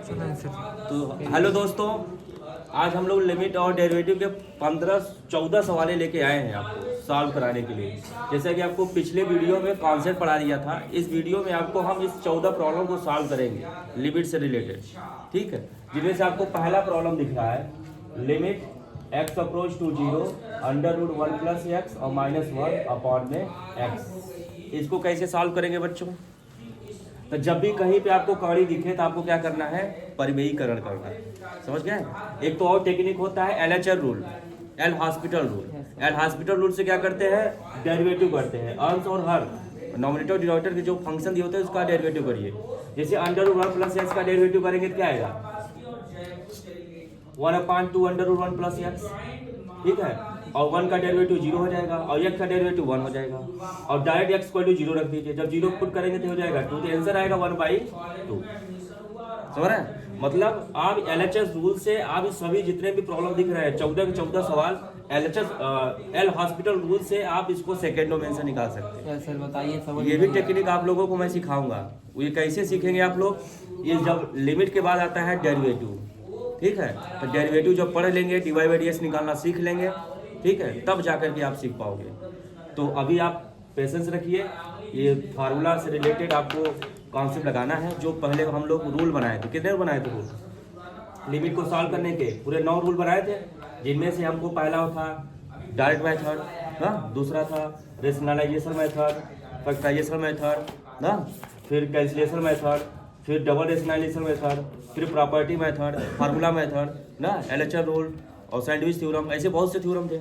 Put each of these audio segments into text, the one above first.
तो हेलो दोस्तों, आज हम लोग लिमिट और डेरिवेटिव के 14 सवालें लेके आए हैं आपको सॉल्व कराने के लिए। जैसा कि आपको पिछले वीडियो में कॉन्सेप्ट पढ़ा दिया था, इस वीडियो में आपको हम इस 14 प्रॉब्लम को सॉल्व करेंगे लिमिट से रिलेटेड, ठीक है। जिनमें से आपको पहला प्रॉब्लम दिख रहा है, limit x approach to 0 under root 1 plus x और -1 अपॉन में x। इसको कैसे सॉल्व करेंगे बच्चों? तो जब भी कहीं पे आपको कड़ी दिखे तो आपको क्या करना है, परिमेयीकरण करना है। समझ गए? एक तो और टेक्निक होता है LHR rule, L hospital rule. L hospital rule से क्या करते हैं, डेरिवेटिव करते हैं। अंश और हर नॉमिनेटर डिनोमिनेटर के जो फंक्शन दिए होते हैं उसका डेरिवेटिव करिए। जैसे अंडर रूट 1 प्लस एक्स का डेरिवेटिव करेंगे तो क्या आएगा, 1/2 अंडर रूट 1 प्लस एक्स, ठीक है। और 1 का डेरिवेटिव 0 हो जाएगा और x का डेरिवेटिव 1 हो जाएगा। और डायरेक्ट x को 0 रख दीजिए, जब 0 पुट करेंगे तो हो जाएगा 2, तो आंसर आएगा 1/2। समझ रहे हैं? मतलब आप LHS रूल से आप सभी जितने भी प्रॉब्लम दिख रहे हैं 14 के 14 सवाल एल हॉस्पिटल रूल से आप इसको सेकेंडों में से निकाल सकते हैं। सर बताइए, ये भी टेक्निक आप लोगों को मैं सिखाऊंगा। ये कैसे सीखेंगे आप लोग, ये जब लिमिट के बाद आता है डेरिवेटिव, ठीक है। तो डेरिवेटिव जब पढ़ लेंगे, dy/dx निकालना सीख लेंगे, ठीक है, तब जाकर के आप सीख पाओगे। तो अभी आप पेशेंस रखिए, ये फार्मूला से रिलेटेड आपको कॉन्सेप्ट लगाना है। जो पहले हम लोग रूल बनाए थे, कितने बनाए थे रूल लिमिट को सॉल्व करने के? पूरे 9 रूल बनाए थे, जिनमें से हमको पहला था डायरेक्ट मेथड ना, दूसरा था रेशनलाइजेशन मेथड, फैक्टराइजेशन मेथड ना, फिर कैंसिलेशन मेथड, फिर डबल रेशनलाइजेशन मेथड, फिर प्रॉपर्टी मेथड, फार्मूला मेथड ना, LHR रूल और सैंडविच थ्योरम। ऐसे बहुत से थ्योरम थे,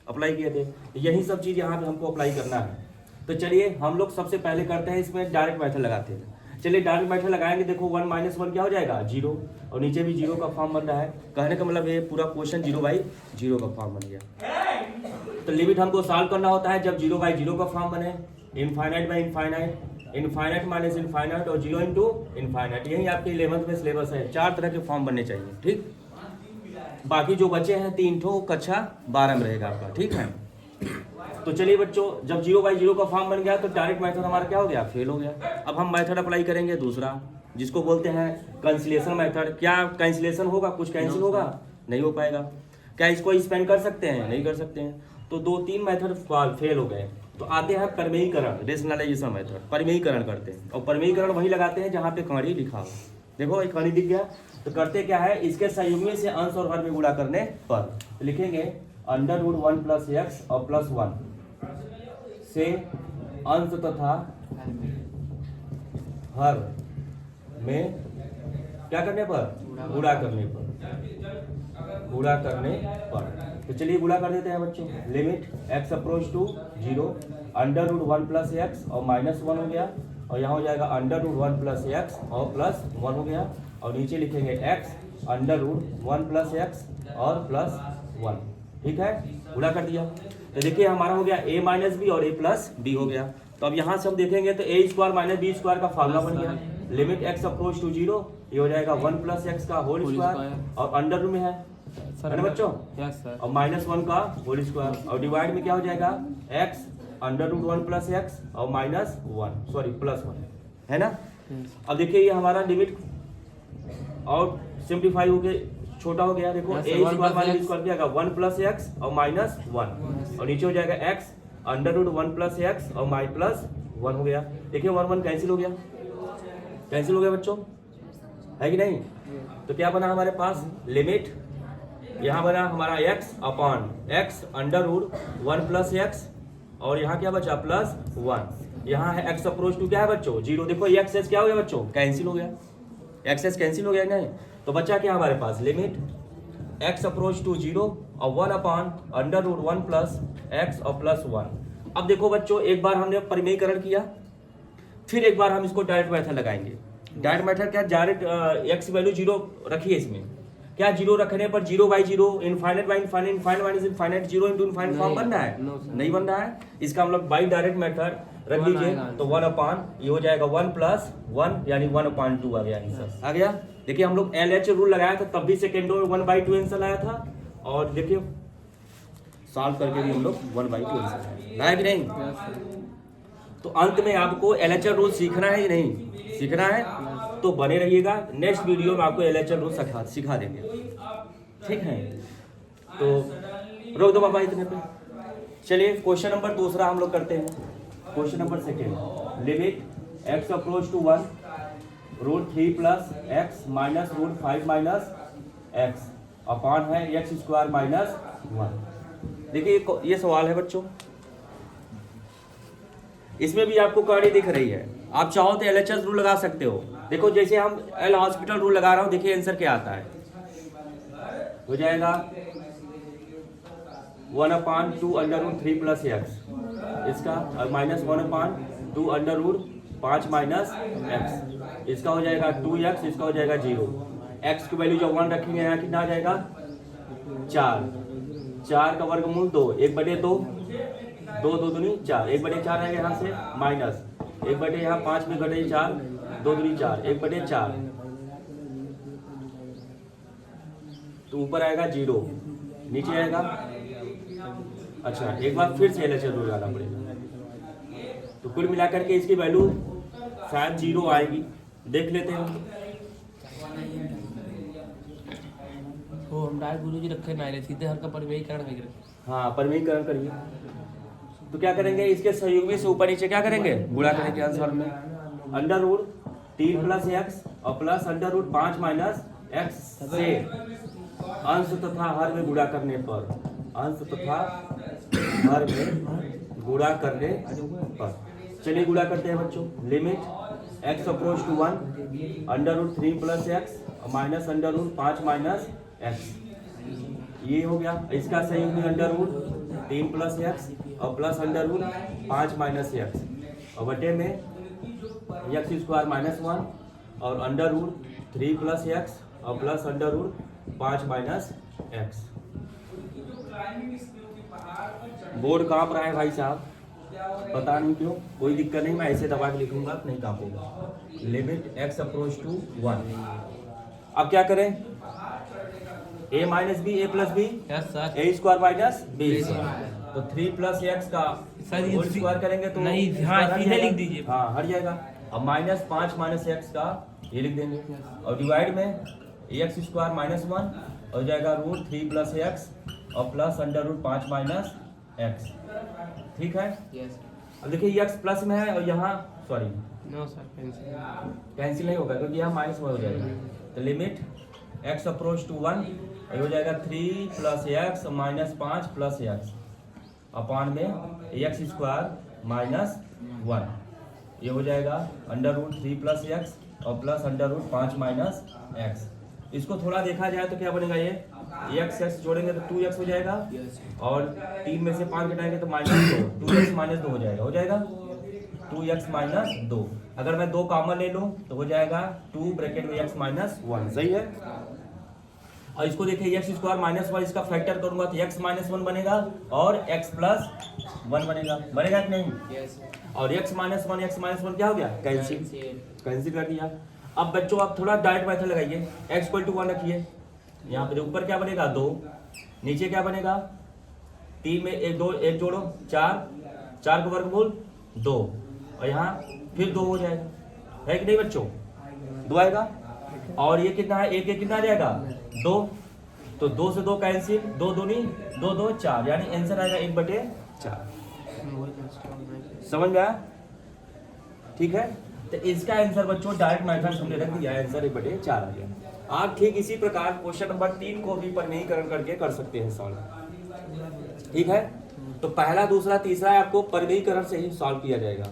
अप्लाई किए थे। यही सब चीज़ यहाँ पे हमको अप्लाई करना है। तो चलिए हम लोग सबसे पहले करते हैं, इसमें डायरेक्ट मेथड लगाते हैं। चलिए डायरेक्ट मेथड लगाएंगे। देखो 1 - 1 क्या हो जाएगा, 0, और नीचे भी 0 का फॉर्म बन रहा है। कहने का मतलब ये पूरा क्वेश्चन 0/0 का फॉर्म बन गया। तो लिमिट हमको सॉल्व करना होता है जब 0/0 का फॉर्म बने, infinite by infinite, infinite minus infinite और 0 इंटू इनफाइनाइट। यही आपके 11th में सिलेबस है। 4 तरह के फॉर्म बनने चाहिए, ठीक। बाकी जो बचे हैं 3 ठो कक्षा 12 में रहेगा आपका, ठीक है। तो चलिए बच्चों, जब 0/0 का फॉर्म बन गया तो डायरेक्ट मेथड हमारा क्या हो गया, फेल हो गया। अब हम मेथड अप्लाई करेंगे दूसरा, जिसको बोलते हैं कैंसिलेशन मेथड। क्या कैंसिलेशन होगा, कुछ कैंसिल होगा? नहीं हो पाएगा। क्या इसको स्पेंड कर सकते हैं? नहीं कर सकते हैं। तो 2-3 मेथड फेल हो गए। तो आते हैं परिमेयीकरण, रेशनलाइजेशन मेथड। परिमेयीकरण करते हैं, और परिमेयीकरण वही लगाते हैं जहाँ पे कड़ी लिखा हो। देखो एक कड़ी दिख गया, तो करते क्या है, इसके संयुग्मी से अंश और हर में गुणा करने पर तो लिखेंगे अंडर रूट 1 प्लस एक्स और +1 से अंश तथा हर में क्या करने पर, गुणा करने पर, गुणा करने पर। तो चलिए गुणा कर देते हैं बच्चों। Limit x approach to 0 under root 1 plus x और -1 हो गया, और यहाँ हो जाएगा अंडर रूट 1 प्लस एक्स और +1 हो गया, और नीचे लिखेंगे x under root 1 plus x और +1, ठीक है। गुणा कर दिया तो देखिए हमारा हो गया a माइनस बी और a प्लस बी हो गया। तो अब यहाँ से हम देखेंगे तो a² - b² का फार्मूला बन गया। लिमिट x अप्रोच टू 0, ये हो जाएगा 1 प्लस एक्स का होल स्क्वायर, और अंडर रूट में है ना बच्चों, और -1 का होल स्क्वायर, और डिवाइड में क्या हो जाएगा, x under root 1 plus x और +1 है ना। अब देखिए ये हमारा लिमिट और सिंप्लीफाई हो गया, छोटा हो गया। देखो a² - b² क्या आएगा, 1 प्लस एक्स और -1, और नीचे हो जाएगा x under root 1 plus x और +1 हो गया। देखिए 1 कैंसिल हो गया, कैंसिल हो गया बच्चों, है कि नहीं। तो क्या बना हमारे पास, लिमिट यहाँ बना हमारा x upon x under root 1 plus x, और यहाँ क्या बचा, +1। यहाँ है x अप्रोच टू क्या है बच्चों, 0। देखो ये एक्सेस क्या हो गया बच्चों, कैंसिल हो गया, एक्सेस कैंसिल हो गया नहीं। तो बचा क्या हमारे पास, लिमिट x अप्रोच टू 0 और 1 upon under root 1 plus x और +1। अब देखो बच्चों, एक बार हमने परिमेयीकरण किया, फिर एक बार हम इसको डायरेक्ट मेथड लगाएंगे। डायरेक्ट मेथड क्या, डायरेक्ट x वैल्यू 0 रखिए। इसमें क्या 0 रखने पर 0/0, infinite by infinite, infinite minus infinite, 0 into infinite form बन रहा है, नहीं बन रहा है। इसका मतलब बाई डायरेक्ट मेथड रख लीजिए, तो 1 अपॉन ये हो जाएगा 1 + 1 यानी 1/2 आ गया आंसर, आ गया। देखिए हम लोग LH रूल लगाया था, तब भी सेकेंडो में 1/2 आंसर आया था, और देखिए सॉल्व करके भी हम लोग 1/2 आंसर आया कि नहीं। तो अंत में आपको LHR रूल सीखना है या नहीं सीखना है, तो बने रहिएगा, नेक्स्ट वीडियो में आपको LHS रूल सिखा देंगे, ठीक है। तो रोक दो बाबा इतने पे। चलिए क्वेश्चन नंबर दूसरा हम लोग करते हैं। Question number second, limit x approach to 1 √3 + x minus √5 minus x upon है x² माइनस 1। देखिए ये सवाल है बच्चों, इसमें भी आपको कहानी दिख रही है। आप चाहो तो LHS रूल लगा सकते हो। देखो जैसे हम एल हॉस्पिटल रूल लगा रहा हूं, देखिए आंसर क्या आता है, हो जाएगा 1/2 √3 + x, इसका माइनस 1/2 √5 माइनस x, इसका हो जाएगा 2x, इसका हो जाएगा 0। x की वैल्यू जब 1 रखेंगे यहाँ कितना आ जाएगा 4 का वर्गमूल 2, 1/2 2 2 दूनी 4, 1/4 आएगा यहाँ से माइनस 1/, यहाँ 5 में घटे 4, 2 दूनी 4, 1/4, तो ऊपर आएगा 0, नीचे आएगा। अच्छा एक बार फिर से LHS रूल लगाना पड़ेगा, तो कुल मिलाकर के इसकी वैल्यू शायद 0 आएगी, देख लेते हैं। तो हम डायरेक्ट गुरुजी रखे ना रहे, सीधे हर का परिमेयीकरण कर रहे। हाँ परिमेयीकरण करिए, तो क्या करेंगे, इसके सहयोगी से ऊपर नीचे क्या करेंगे, गुणा करेंगे आंसर में। √3 + x और प्लस √5 माइनस x से अंश तथा हर में गुणा करने पर, अंश तथा हर में गुणा करने पर। चलिए गुणा करते हैं बच्चों। Limit x approach to 1 √3 + x minus √5 minus x, ये हो गया। इसका सहयोग में √3 + x और प्लस √5 माइनस x और बटे में x² माइनस 1 और √3 + x और प्लस √5 माइनस x। बोर्ड कांप रहा है भाई साहब, पता नहीं क्यों, कोई दिक्कत नहीं, मैं ऐसे दबा के लिखूंगा नहीं कांपेगा। Limit x approach to 1। अब क्या करें, a minus B a plus B a² minus b, तो 3 + x का होल स्क्वायर करेंगे तो नहीं, हाँ सीधे लिख दीजिए, हाँ हट जाएगा। अब -5 माइनस x का ये लिख देंगे और डिवाइड में x² माइनस 1 हो जाएगा √3 + x और प्लस √5 माइनस x, ठीक है। अब देखिए x प्लस में है और यहाँ सॉरी नो सर कैंसिल नहीं होगा क्योंकि यहाँ माइनस में हो जाएगा। तो लिमिट x अप्रोच टू 1 हो जाएगा 3 + x माइनस 5 + x अपॉन में x² माइनस 1, ये हो जाएगा √3 + x और प्लस √5 माइनस x। इसको थोड़ा देखा जाए तो क्या बनेगा, ये x जोड़ेंगे तो 2x हो जाएगा और 3 में से 5 घटाएंगे तो -2, 2x - 2 हो जाएगा 2x - 2। अगर मैं 2 कॉमन ले लूं तो हो जाएगा 2 ब्रैकेट में x - 1, सही है। और इसको देखिए x² माइनस 1, इसका फैक्टर करूंगा तो x - 1 बनेगा और x + 1 बनेगा कि नहीं। और x - 1 क्या हो गया, कैंसिल कर दिया। अब बच्चों आप थोड़ा डायरेक्ट मेथड लगाइए, x = 1 रखिए, यहाँ पे ऊपर क्या बनेगा 2, नीचे क्या बनेगा 3 में 1 जोड़ो 4 का वर्गमूल 2 और यहाँ फिर 2 हो जाएगा, है कि नहीं बच्चों, 2 आएगा। और ये कितना है, 1 कितना आ जाएगा 2, तो 2 से 2 कैंसिल, 2 दूनी 2 2 4, यानी आंसर आएगा 1/4। समझ में आया, ठीक है। तो इसका आंसर बच्चों डायरेक्ट मेथड हमने रख दिया, आंसर 1/4 आ गया। आप ठीक इसी प्रकार क्वेश्चन नंबर 3 को भी परिमेयीकरण करके कर सकते हैं सॉल्व, ठीक है। तो पहला दूसरा तीसरा आपको परिमेयीकरण से ही सॉल्व किया जाएगा,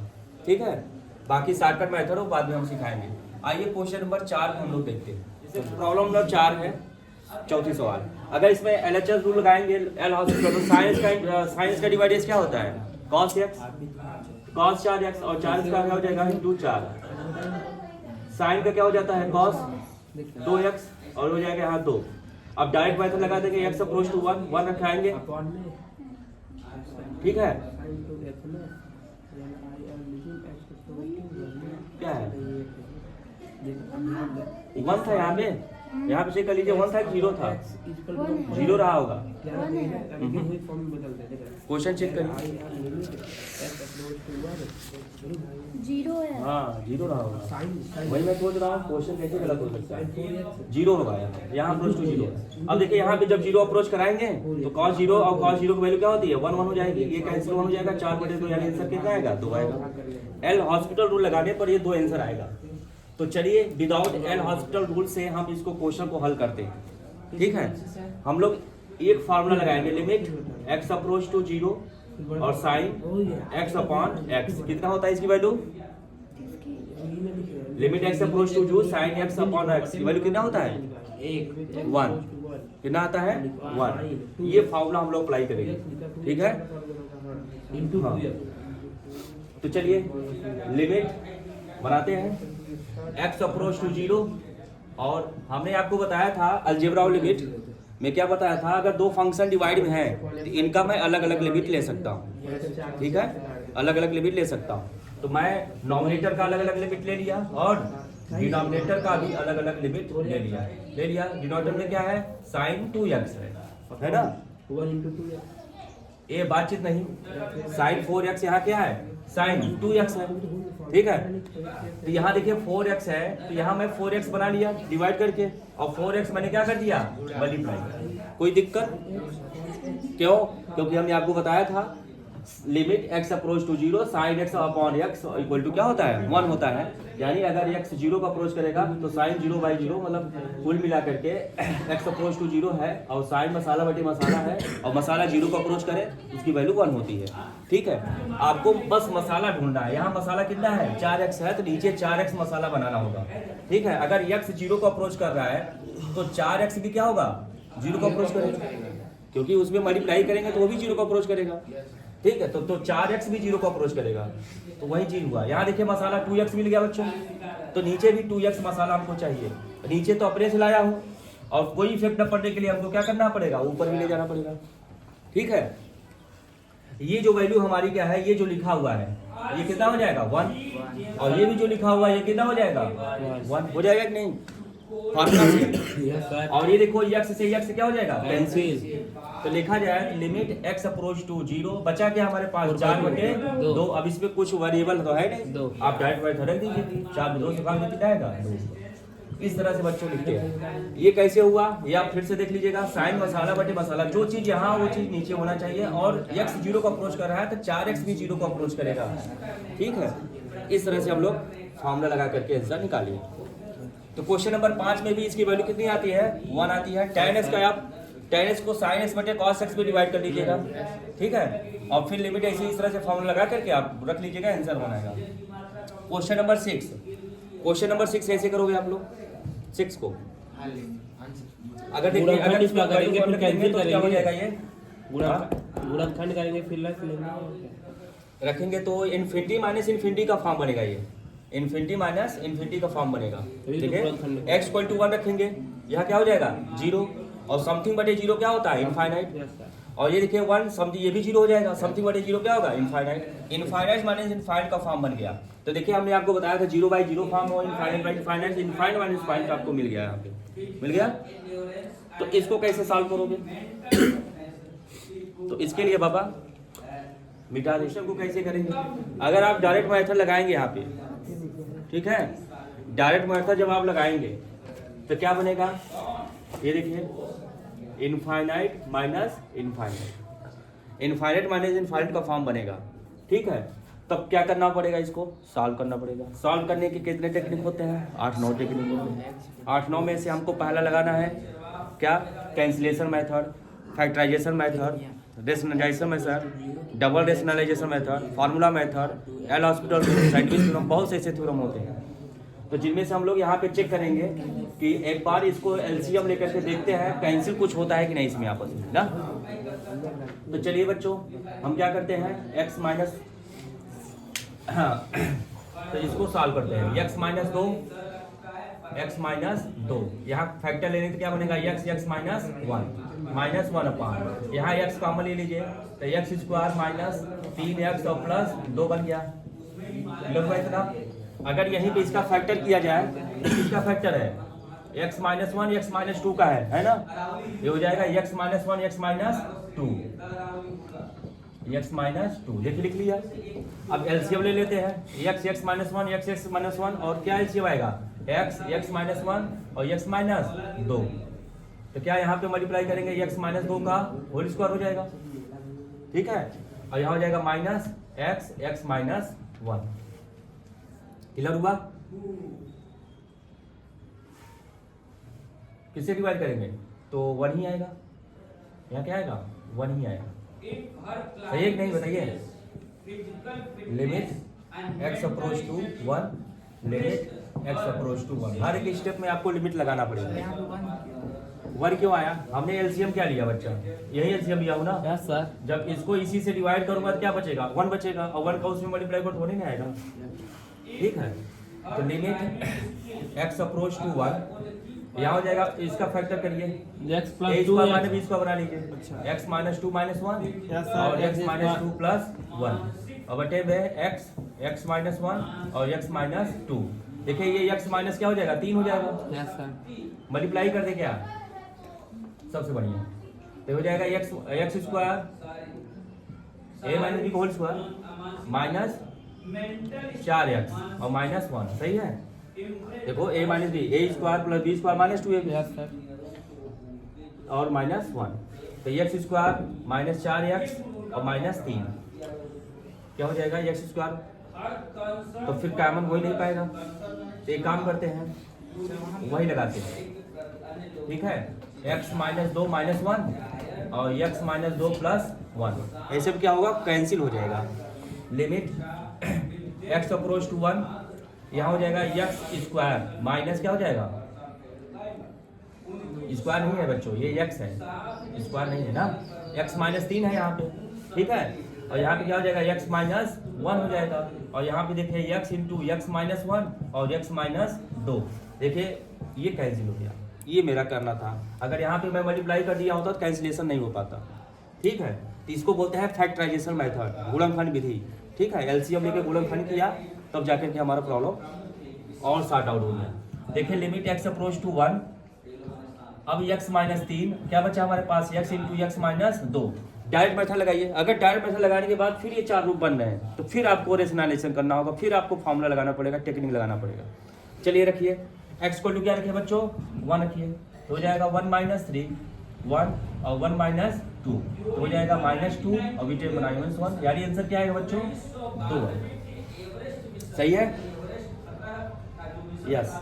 ठीक है। बाकी शॉर्टकट मेथड हो बाद में हम सिखाएंगे। आइए क्वेश्चन नंबर 4 को हम लोग देखते हैं। प्रॉब्लम नंबर 4 है, चौथी सवाल। अगर इसमें LHS रूल लगाएंगे एल हॉस्पिटल तो साइंस का डिवाइडेड क्या होता है, cos x, cos 4x और 4 का क्या हो जाएगा √4। साइन का क्या हो जाता है cos 2x और हो जाएगा यहाँ 2। अब डायरेक्ट मेथड लगा देंगे, x अप्रोच टू 1 रखाएंगे, ठीक है। क्या है 1 था यहाँ पे, यहाँ पे चेक कर लीजिए 1 था कि 0 था? 0 रहा होगा। क्वेश्चन चेक करिए। 0 है। हाँ 0 रहा होगा, वही मैं सोच रहा हूँ क्वेश्चन कैसे गलत हो सकता है। 0 होगा यहाँ अप्रोच टू 0। अब देखिए यहाँ पे जब 0 अप्रोच कराएंगे तो cos 0 और cos 0 की वैल्यू क्या होती है 1 1 हो जाएगी, ये कैंसिल 1 हो जाएगा, 4/2 यानी आंसर कितना आएगा 2 आएगा। एल हॉस्पिटल रूल लगाने पर ये 2 आंसर आएगा। तो चलिए विदाउट एल हॉस्पिटल रूल से हम इसको क्वेश्चन को हल करते हैं। ठीक है, हम लोग एक फार्मूला लगाएंगे, लिमिट x अप्रोच टू 0 और साइन x अपॉन x कितना होता है इसकी value, limit x approach to 0 sine x upon x की वैल्यू कितना होता है 1, कितना आता है 1। ये फार्मूला हम लोग अप्लाई करेंगे। ठीक है, हाँ। तो चलिए लिमिट बनाते हैं x अप्रोच टू 0, और हमने आपको बताया था अलजेब्रा और लिमिट में क्या बताया था, अगर दो फंक्शन डिवाइड में है तो इनका मैं अलग अलग लिमिट ले सकता हूँ। ठीक है, अलग अलग लिमिट ले सकता हूँ। तो मैं नॉमिनेटर का अलग अलग लिमिट ले लिया और डिनोमिनेटर का भी अलग अलग लिमिट ले लिया। डिनोमिनेटर में क्या है साइन 2x है ना, 1 ये बातचीत नहीं, साइन 4x यहाँ क्या है साइन 2x है। ठीक है, तो यहाँ देखिए 4x है तो यहाँ मैं 4x बना लिया डिवाइड करके, और 4x मैंने क्या कर दिया मल्टीप्लाई। कोई दिक्कत क्यों? क्योंकि हमने आपको बताया था limit x approach to 0 sine x upon x equal to क्या होता है 1 होता है। यानी अगर x 0 को अप्रोच करेगा तो साइन 0/0 मतलब कुल मिला करके x अप्रोच टू 0 है, और साइन मसाला बटे मसाला है, और मसाला 0 को अप्रोच करे उसकी वैल्यू 1 होती है। ठीक है, आपको बस मसाला ढूंढना है। यहाँ मसाला कितना है 4x है, तो नीचे 4x मसाला बनाना होगा। ठीक है, अगर x 0 को अप्रोच कर रहा है तो 4x भी क्या होगा 0 को अप्रोच करेगा, क्योंकि उसमें मल्टीप्लाई करेंगे तो वो भी 0 को अप्रोच करेगा। ठीक है, तो 4x भी 0 को अप्रोच करेगा, तो वही चीज हुआ। यहाँ देखिए मसाला 2x मिल गया बच्चों, तो नीचे भी 2x मसाला हमको चाहिए। नीचे तो अपने से लाया हूँ, और कोई इफेक्ट न पड़ने के लिए हमको क्या करना पड़ेगा ऊपर भी ले जाना पड़ेगा। ठीक है, ये जो वैल्यू हमारी क्या है, ये जो लिखा हुआ है ये कितना हो जाएगा 1, और ये भी जो लिखा हुआ है ये कितना हो जाएगा 1 हो जाएगा कि नहीं फार्मूला से। और ये देखो x से x क्या हो जाएगा कैंसिल। तो लिखा जाए लिमिट x अप्रोच टू 0, बचा क्या हमारे पास 4/2। अब इसमें कुछ वेरिएबल तो है नहीं, आप डायरेक्ट वाइट रख दीजिए, 4/2 से भाग कितना आएगा 2। इस तरह से बच्चों लिखते हैं। ये कैसे हुआ ये आप फिर से देख लीजिएगा, साइन मसाला बटे मसाला, जो चीज यहाँ वो चीज नीचे होना चाहिए, और x 0 को अप्रोच कर रहा है तो 4x भी 0 को अप्रोच करेगा। ठीक है, इस तरह से हम लोग फार्मूला लगा करके आंसर निकालिए। तो क्वेश्चन नंबर 5 में भी इसकी वैल्यू कितनी आती है 1 आती है। tan x का आप tan x को sin x बटे cos x में डिवाइड कर लीजिएगा। ठीक है, और फिर लिमिट ऐसे इस तरह से फार्मूला लगा करके आप रख लीजिएगा, आंसर बनाएगा। क्वेश्चन नंबर 6, क्वेश्चन नंबर 6 कैसे करोगे आप लोग 6 को, अगर देखिए अगर इसमें करेंगे फिर कैंसिल तो क्या हो जाएगा, ये गुणनखंड करेंगे फिर रख रखेंगे तो इन्फिनिटी माइनस इन्फिनिटी का फॉर्म बनेगा, ये इन्फिनिटी माइनस इन्फिनिटी का फॉर्म बनेगा। ठीक है, x इक्वल टू 1 रखेंगे, यहाँ क्या हो जाएगा 0, और समथिंग बटे 0 क्या होता है इनफाइनाइट, और ये देखिए 1 समथिंग ये भी 0 हो जाएगा, समथिंग बटे 0 क्या होगा इनफाइनाइट। इनफाइनाइट माइनस इनफाइनाइट का फॉर्म बन गया। तो देखिए हमने आपको बताया था 0/0 फॉर्म हो, infinite by infinite, infinite minus infinite आपको मिल गया, यहाँ पे मिल गया। तो इसको कैसे सॉल्व करोगे, तो इसके लिए बाबा मिटादेशन को कैसे करेंगे, अगर आप डायरेक्ट मेथड लगाएंगे यहाँ पे, ठीक है, डायरेक्ट मेथड जब आप लगाएंगे तो क्या बनेगा, ये देखिए infinite minus infinite, infinite minus infinite का फॉर्म बनेगा। ठीक है, तब क्या करना पड़ेगा, इसको सॉल्व करना पड़ेगा। सॉल्व करने के कितने टेक्निक होते हैं 8-9 टेक्निक होते हैं। 8-9 में से हमको पहला लगाना है क्या, cancellation method, factorisation method, rationalisation method, double rationalisation method, formula method, L Hospital scientific theorem, बहुत से ऐसे थ्योरम होते हैं। तो जिनमें से हम लोग यहाँ पे चेक करेंगे कि एक बार इसको एलसीएम लेकर के देखते हैं कैंसिल कुछ होता है कि नहीं इसमें आपस में ना। तो चलिए बच्चों हम क्या करते हैं x माइनस, हाँ तो इसको सॉल्व करते हैं, x माइनस 2, यहाँ फैक्टर लेने तो क्या बनेगा x माइनस 1 माइनस 1 अपान, यहाँ x कॉमन ले लीजिए तो x स्क्वायर माइनस 3x और प्लस 2 बन गया। लोग इतना अगर यहीं पे इसका फैक्टर किया जाए, इसका फैक्टर है x minus one x minus to का है ना, ये हो जाएगा x minus one x minus to, x minus to लिख लिया। अब एलसीएम ले लेते हैं, x minus one x minus one और क्या एलसीएम आएगा x माइनस वन और x माइनस दो, तो क्या यहाँ पे मल्टीप्लाई करेंगे x माइनस दो का होल स्क्वायर हो जाएगा, ठीक है, और यहाँ हो जाएगा minus x minus one. Clear हुआ? किससे डिवाइड करेंगे तो वन ही आएगा, यहाँ क्या आएगा वन ही आएगा, सही है कि नहीं बताइए। Limit x approach to one, limit x approach to one, हर एक स्टेप में आपको लिमिट लगाना पड़ेगा। वन क्यों आया, हमने एलसीएम क्या लिया बच्चा, यही एलसीएम लिया हो ना। Yes sir. जब इसको इसी से डिवाइड करूंगा तो क्या बचेगा वन बचेगा, और वन का उसमें मल्टीप्लाई करो तो वन ही नहीं आएगा, ठीक है। तो limit x approach to one, यहाँ हो जाएगा, इसका फैक्टर करिए x plus a two square minus b square बना लीजिए, x minus two minus one और x minus two plus one, और बटे में x माइनस वन और x माइनस टू। देखिए ये x माइनस क्या हो जाएगा तीन हो जाएगा, यस सर। मल्टीप्लाई कर दे क्या सबसे बढ़िया, तो हो जाएगा x square a minus B का होल स्क्वायर माइनस 4x और माइनस वन, सही है। देखो a minus B, A square plus B square minus two yes sir. और माइनस वन, तो एक्स स्क्वायर माइनस 4x और माइनस तीन, क्या हो जाएगा एक्स स्क्वायर, तो फिर कॉमन वही नहीं पाएगा, तो एक काम करते हैं वही लगाते हैं, ठीक है, x माइनस दो माइनस वन और x माइनस दो प्लस वन, ऐसे भी क्या होगा कैंसिल हो जाएगा। Limit x approach to one, यहाँ हो जाएगा x स्क्वायर माइनस क्या हो जाएगा, स्क्वायर नहीं है बच्चों, ये x है, स्क्वायर नहीं है ना, x माइनस तीन है यहाँ पे, ठीक है, और यहाँ पे क्या हो जाएगा x माइनस वन हो जाएगा, और यहाँ पे देखिए x into x minus one और x माइनस दो, देखिए ये कैंसिल हो गया, ये मेरा करना था। अगर यहाँ पे मैं मल्टीप्लाई कर दिया होता तो कैंसिलेशन नहीं हो पाता, ठीक है। तो इसको बोलते हैं फैक्टराइजेशन मेथड, गुणनखंड विधि, ठीक है। एलसीएम लेके गुणनखंड किया तब जाकर के हमारा प्रॉब्लम और सॉर्ट आउट हो गया। देखिए limit x approach to one, अब x माइनस तीन, क्या बचा हमारे पास x इंटू एक्स माइनस दो, डायरेक्ट मेथड लगाइए। अगर डायरेक्ट मेथड लगाने के बाद फिर ये चार रूप बन रहे हैं तो फिर आपको रेशनलाइजेशन करना होगा, फिर आपको फॉर्मूला लगाना पड़ेगा, टेक्निक लगाना पड़ेगा। चलिए रखिए x को क्या रखिए बच्चों वन रखिए, तो हो जाएगा वन माइनस थ्री वन और वन माइनस टू, तो हो जाएगा माइनस टू और बीटे माइनस वन, यानी आंसर क्या आएगा बच्चों दो, सही है, यस।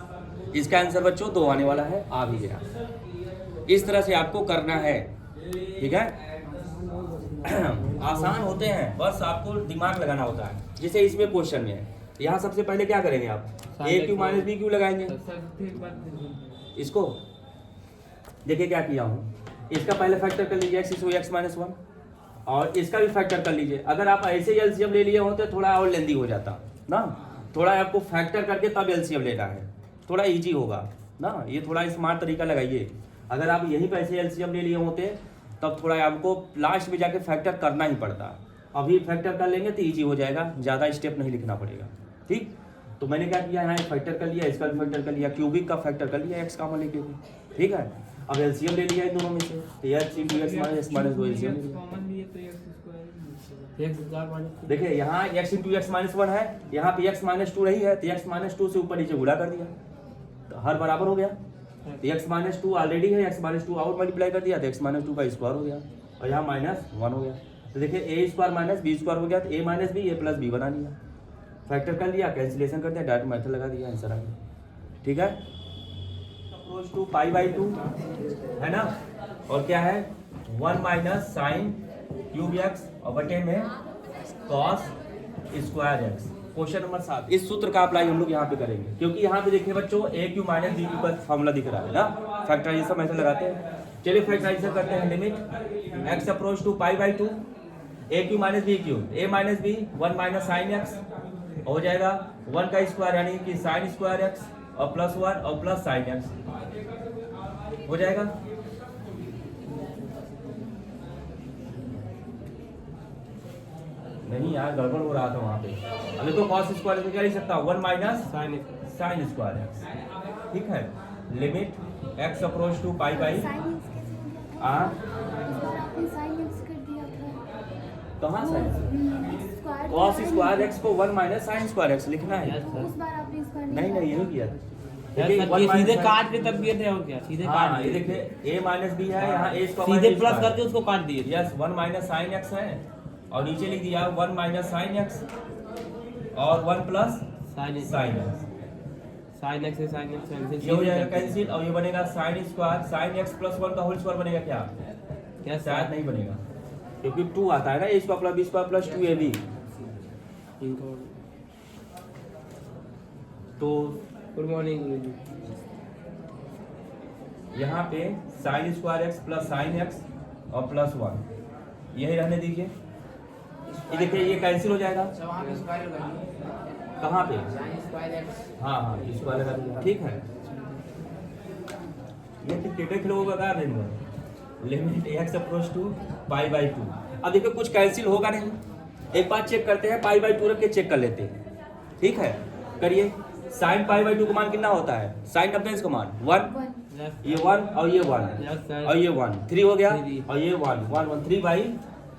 इसका आंसर बच्चों दो आने वाला है, आ भी गया। इस तरह से आपको करना है, ठीक है। आसान होते हैं, बस आपको दिमाग लगाना होता है। जैसे इसमें क्वेश्चन में है, यहाँ सबसे पहले क्या करेंगे आप, ए क्यू माइनस बी क्यू लगाएंगे। इसको देखिए क्या किया हूँ, इसका पहले फैक्टर कर लीजिए एक्स माइनस वन, और इसका भी फैक्टर कर लीजिए। अगर आप ऐसे ही एलसीएम ले लिए होते थोड़ा और लेंदी हो जाता ना, थोड़ा आपको फैक्टर करके तब एलसीएम लेना है, थोड़ा इजी होगा ना, ये थोड़ा स्मार्ट तरीका लगाइए। अगर आप यही पैसे एलसीएम ले लिए होते तब थोड़ा आपको लास्ट में जाके फैक्टर करना ही पड़ता, अभी फैक्टर कर लेंगे तो इजी हो जाएगा, ज़्यादा स्टेप नहीं लिखना पड़ेगा, ठीक। तो मैंने क्या किया, यहाँ फैक्टर कर लिया, इसका भी फैक्टर कर लिया, क्यूबिक का फैक्टर कर लिया, एक्स कॉमन लेके, ठीक है। अब एलसीएम ले लिया इन दोनों में से, तो एक्स इंटू एक्स माइनस दो एलसीएम। देखिए यहाँ x into x minus one है, यहाँ पे x माइनस टू नहीं है, तो x माइनस टू से ऊपर नीचे गुणा कर दिया तो हर बराबर हो गया। तो x माइनस टू ऑलरेडी है, x माइनस टू और मल्टीप्लाई कर दिया तो x माइनस टू का स्क्वायर हो गया, और यहाँ माइनस वन हो गया। तो देखिए A square minus B square हो गया, तो a minus B A plus B बना लिया, फैक्टर कर लिया, कैंसिलेशन कर दिया, डायरेक्ट मेथड लगा दिया, आंसर आ गया, ठीक है। Approach to pi by two है ना, और क्या है one minus sine cube x और बटे में cos square x. Question number 7, इस सूत्र का अप्लाई हम लोग यहाँ पे करेंगे, क्योंकि यहाँ पे देखिए बच्चों ए क्यू माइनस बी क्यू का फॉर्मूला दिख रहा है ना, फैक्टराइजेशन ऐसे लगाते हैं। चलिए फैक्टराइजेशन करते हैं। Limit x approach to pi by two, A cube minus B cube, A minus B one minus sine x हो जाएगा वन का स्क्वायर यानी कि साइन स्क्वायर एक्स और प्लस वन और प्लस साइन एक्स हो जाएगा। नहीं यार गड़बड़ हो रहा था वहाँ पे। अब देखो कॉस स्क्वायर तो क्या लिख सकता हूँ one minus sine square x, ठीक है। Limit x approach to pi by sine x कैसे हो गया था? आ इस बार आपने साइन एक्स कर दिया था। कहाँ sine square cos square x को 1 माइनस साइन स्क्वायर एक्स लिखना है। तो उस बार आपने इस बार नहीं नहीं यही किया था। यार देखिए, सर, 1 ये minus सीधे sin- काट के तब दिए थे और क्या सीधे हाँ काट ये दिए देखिए a माइनस बी है, यहाँ a स्क्वायर सीधे माइनस प्लस b करके उसको काट दिए यस 1 माइनस साइन एक्स है और नीचे लिख दिया 1 माइनस साइन एक्स और 1 plus sign sine x. Sine x से साइन एक्स ये हो जाएगा कैंसिल और ये बनेगा sine square sine x plus 1 का होल स्क्वायर बनेगा क्या? क्या शायद नहीं बनेगा क्योंकि 2 आता है ना a square plus b square plus 2ab। इनको तो गुड मॉर्निंग गुरुजी। यहाँ पे sign square x plus sine x और प्लस 1 यही रहने दीजिए। ये देखिए ये कैंसिल हो जाएगा कहाँ पे? हाँ हाँ स्क्वायर लगा दीजिए ठीक है। ये क्रिकेट खेलोगे का दिन में limit x approach to pi by 2। अब देखिए कुछ कैंसिल होगा नहीं, एक बार चेक करते हैं पाई बाई 2 रख के चेक कर लेते हैं ठीक है। करिए साइन पाई बाई 2 का मान कितना होता है? साइन अपडेंस का मान 1 लेफ्ट ये 1 और ये 1 लेफ्ट साइड और ये 1 3 हो गया 3 और ये 1 1 1 3 बाई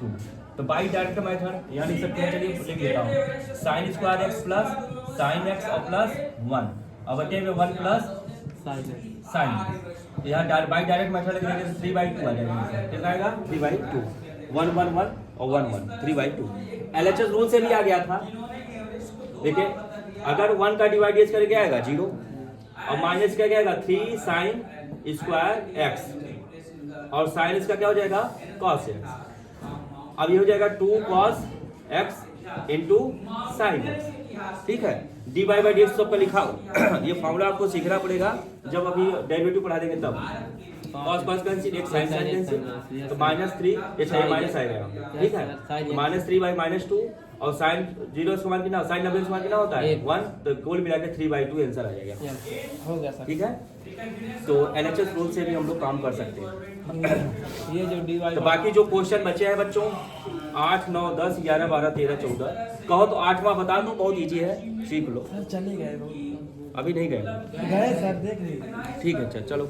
2। तो बाई डायरेक्ट मेथड यहाँ लिख सकते हैं। चलिए लिख देता हूँ sign square x plus sine x और प्लस 1 और बटे में 1 प्लस साइन एक्स साइन। तो यहाँ बाई डायरेक्ट मेथड लिख देंगे तो 3 बाई 2 आ जाएगा। कितना आएगा 3 बाई 2 1 1 1 और 1 1 3 बाई 2। LHS रूल से भी आ गया था। देखिए अगर 1 का डिवाइड करके क्या आएगा 0 और माइनस क्या आएगा 3 साइन स्क्वायर एक्स और साइन इसका क्या हो जाएगा कॉस एक्स। अब ये हो जाएगा 2 cos x into sine x ठीक है। D by by D x सबका लिखा ये फॉर्मूला आपको सीखना पड़ेगा जब अभी डेरिवेटिव पढ़ा देंगे तब। कॉस कॉस कैंसिल एक साइन साइन कैंसिल तो -3 ये सही माइनस आएगा ठीक है। -3 बाई -2 और साइन 0 का मान कितना साइन 90 का मान कितना होता है 1 तो कुल मिला के 3/2 आंसर आ जाएगा हो गया सर। ठीक है। तो LHS रूल से भी हम लोग काम कर सकते हैं। ये जो डी वाई तो बाकी जो क्वेश्चन बचे हैं बच्चों 8 9 10 11 12 13 14 कहो तो 8वां बता दूं बहुत इजी है सीख लो। चले गए अभी नहीं गए गए सर देख लीजिए। ठीक है चलो।